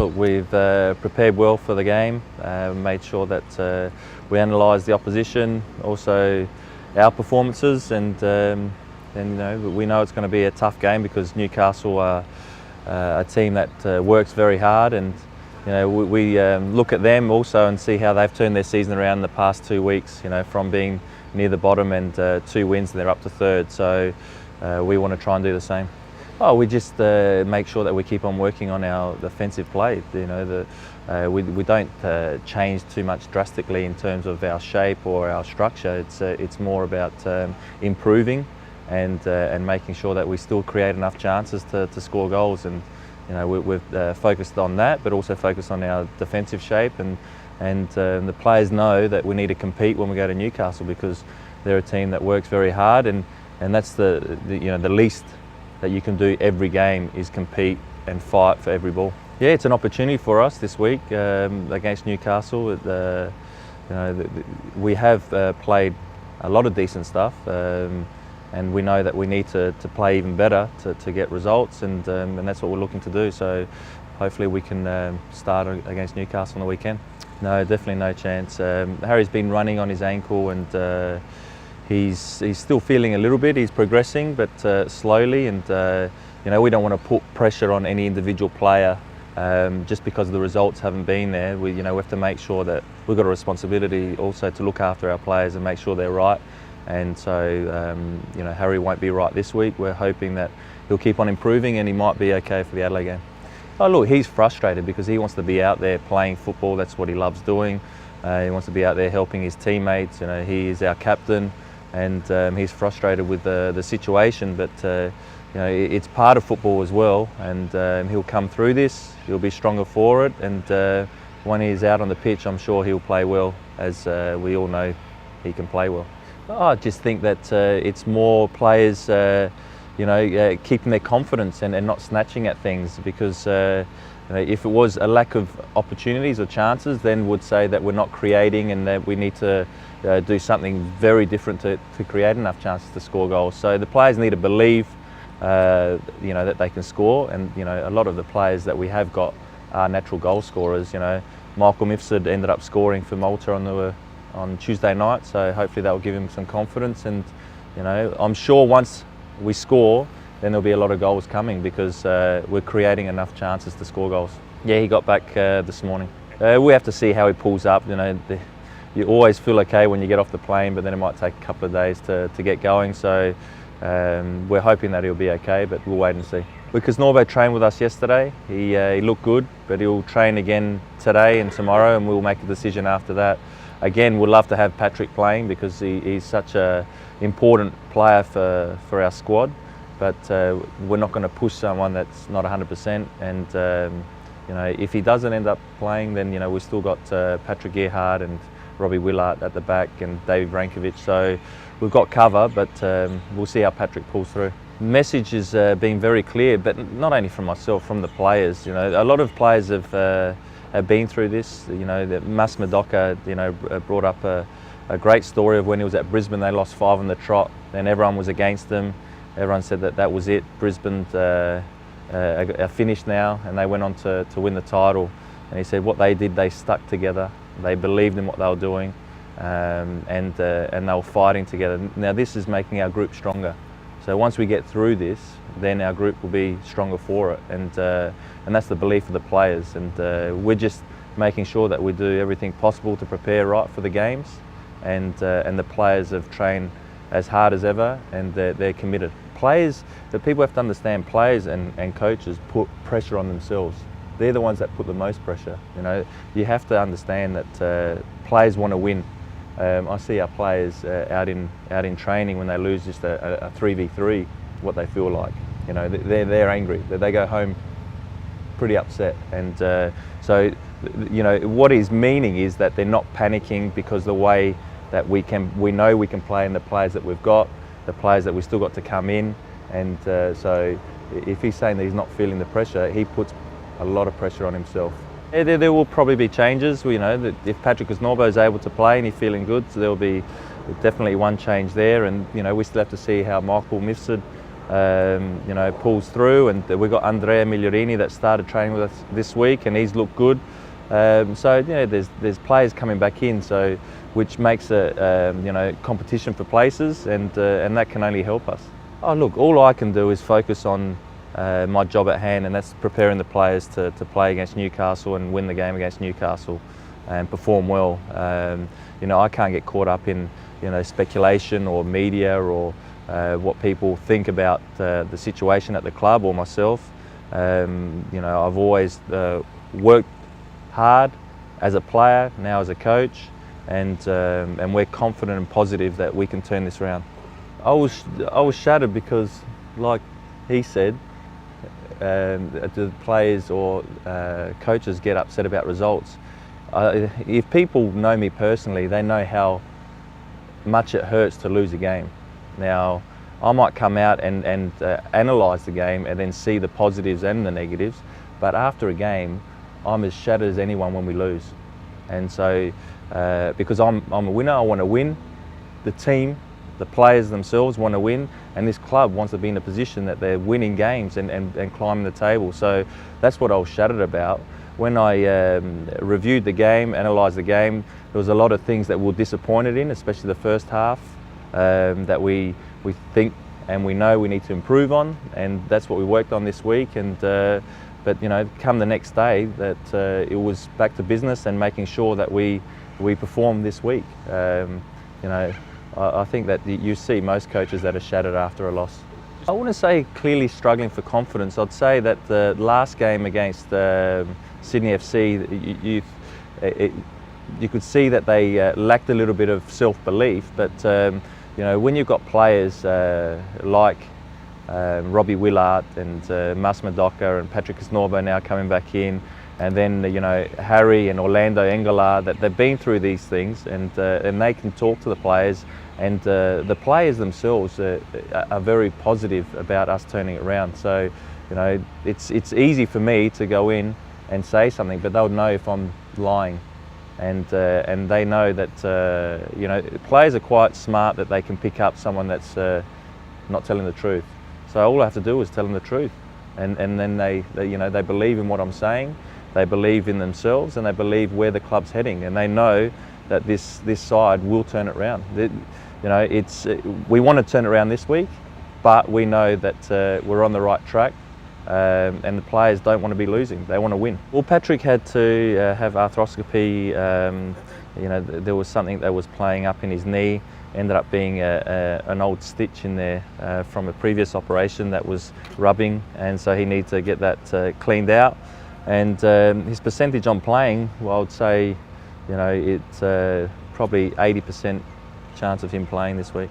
look, we've prepared well for the game, made sure that we analysed the opposition, also our performances, and we know it's going to be a tough game because Newcastle are a team that works very hard, and we look at them also and see how they've turned their season around in the past 2 weeks, from being near the bottom and 2 wins and they're up to third. So we want to try and do the same. Oh, we just make sure that we keep on working on our defensive play. We don't change too much drastically in terms of our shape or our structure. It's more about improving and making sure that we still create enough chances to score goals. And we've focused on that, but also focused on our defensive shape. And the players know that we need to compete when we go to Newcastle because they're a team that works very hard, and that's the least that you can do every game is compete and fight for every ball. Yeah, it's an opportunity for us this week against Newcastle. We have played a lot of decent stuff, and we know that we need to play even better to get results, and that's what we're looking to do. So hopefully we can start against Newcastle on the weekend. No, definitely no chance. Harry's been running on his ankle, and he's still feeling a little bit. He's progressing, but slowly, and we don't want to put pressure on any individual player just because the results haven't been there. We have to make sure that we've got a responsibility also to look after our players and make sure they're right. And so Harry won't be right this week. We're hoping that he'll keep on improving and he might be okay for the Adelaide game. Oh look, he's frustrated because he wants to be out there playing football. That's what he loves doing. He wants to be out there helping his teammates. He is our captain, and he's frustrated with the situation. But it's part of football as well, and he'll come through this. He'll be stronger for it, and when he's out on the pitch, I'm sure he'll play well, as we all know he can play well. I just think that it's more players, keeping their confidence and not snatching at things, because if it was a lack of opportunities or chances, then we'd say that we're not creating and that we need to do something very different to create enough chances to score goals. So the players need to believe, that they can score, and a lot of the players that we have got are natural goal scorers. Michael Mifsud ended up scoring for Malta on Tuesday night, so hopefully that will give him some confidence. And I'm sure once we score, then there'll be a lot of goals coming because we're creating enough chances to score goals. Yeah, he got back this morning. We have to see how he pulls up. You always feel okay when you get off the plane, but then it might take a couple of days to get going. So we're hoping that he'll be okay, but we'll wait and see. Because Norbo trained with us yesterday, he looked good, but he'll train again today and tomorrow, and we'll make a decision after that. Again, we'd love to have Patrick playing because he's such an important player for our squad, but we're not going to push someone that's not 100%. And if he doesn't end up playing, then we've still got Patrick Gerhardt and Robbie Willard at the back and David Brankovic. So we've got cover, but we'll see how Patrick pulls through. The message has been very clear, but not only from myself, from the players. A lot of players have been through this. Mas Madoka, brought up a great story of when he was at Brisbane. They lost 5 on the trot, and everyone was against them. Everyone said that was it. Brisbane are finished now, and they went on to win the title. And he said what they did, they stuck together. They believed in what they were doing, and they were fighting together. Now this is making our group stronger. So once we get through this, then our group will be stronger for it, and that's the belief of the players. And we're just making sure that we do everything possible to prepare right for the games, and the players have trained as hard as ever, and they're committed. Players, the people have to understand, players and coaches put pressure on themselves. They're the ones that put the most pressure. You have to understand that players want to win. I see our players out in training when they lose just a 3v3, what they feel like. They're angry. They go home pretty upset. And so what he's meaning is that they're not panicking because the way that we know we can play, and the players that we've got, the players that we still got to come in. And so if he's saying that he's not feeling the pressure, he puts a lot of pressure on himself. There will probably be changes. That if Patrick Norbo is able to play and he's feeling good, so there'll be definitely one change there. And we still have to see how Michael Mifsud pulls through. And we've got Andrea Migliorini that started training with us this week, and he's looked good. There's players coming back in, so which makes a competition for places, and that can only help us. Oh look, all I can do is focus on my job at hand, and that's preparing the players to play against Newcastle and win the game against Newcastle and perform well. I can't get caught up in speculation or media or what people think about the situation at the club or myself. I've always worked hard as a player, now as a coach, and we're confident and positive that we can turn this around. I was shattered because, like he said, the players or coaches get upset about results. If people know me personally, they know how much it hurts to lose a game. Now, I might come out and analyse the game and then see the positives and the negatives, but after a game, I'm as shattered as anyone when we lose. And so, because I'm a winner, I want to win. The team, the players themselves want to win, and this club wants to be in a position that they're winning games and climbing the table. So that's what I was shattered about. When I reviewed the game, analysed the game, there was a lot of things that we were disappointed in, especially the first half, that we think and we know we need to improve on, and that's what we worked on this week. But come the next day, that it was back to business and making sure that we perform this week. I think that you see most coaches that are shattered after a loss. I wouldn't say clearly struggling for confidence. I'd say that the last game against Sydney FC, you could see that they lacked a little bit of self-belief. But when you've got players like Robbie Willard and Mas Madoka and Patrick Snorbo now coming back in, and then Harry and Orlando Engelar, that they've been through these things, and they can talk to the players, and the players themselves are very positive about us turning it around. So it's easy for me to go in and say something, but they'll know if I'm lying, and they know that players are quite smart, that they can pick up someone that's not telling the truth. So all I have to do is tell them the truth, and then they believe in what I'm saying. They believe in themselves, and they believe where the club's heading, and they know that this side will turn it around. We want to turn it around this week, but we know that we're on the right track, and the players don't want to be losing. They want to win. Well, Patrick had to have arthroscopy. There was something that was playing up in his knee. Ended up being an old stitch in there from a previous operation that was rubbing, and so he needs to get that cleaned out. And his percentage on playing, well, I would say, it's probably 80% chance of him playing this week.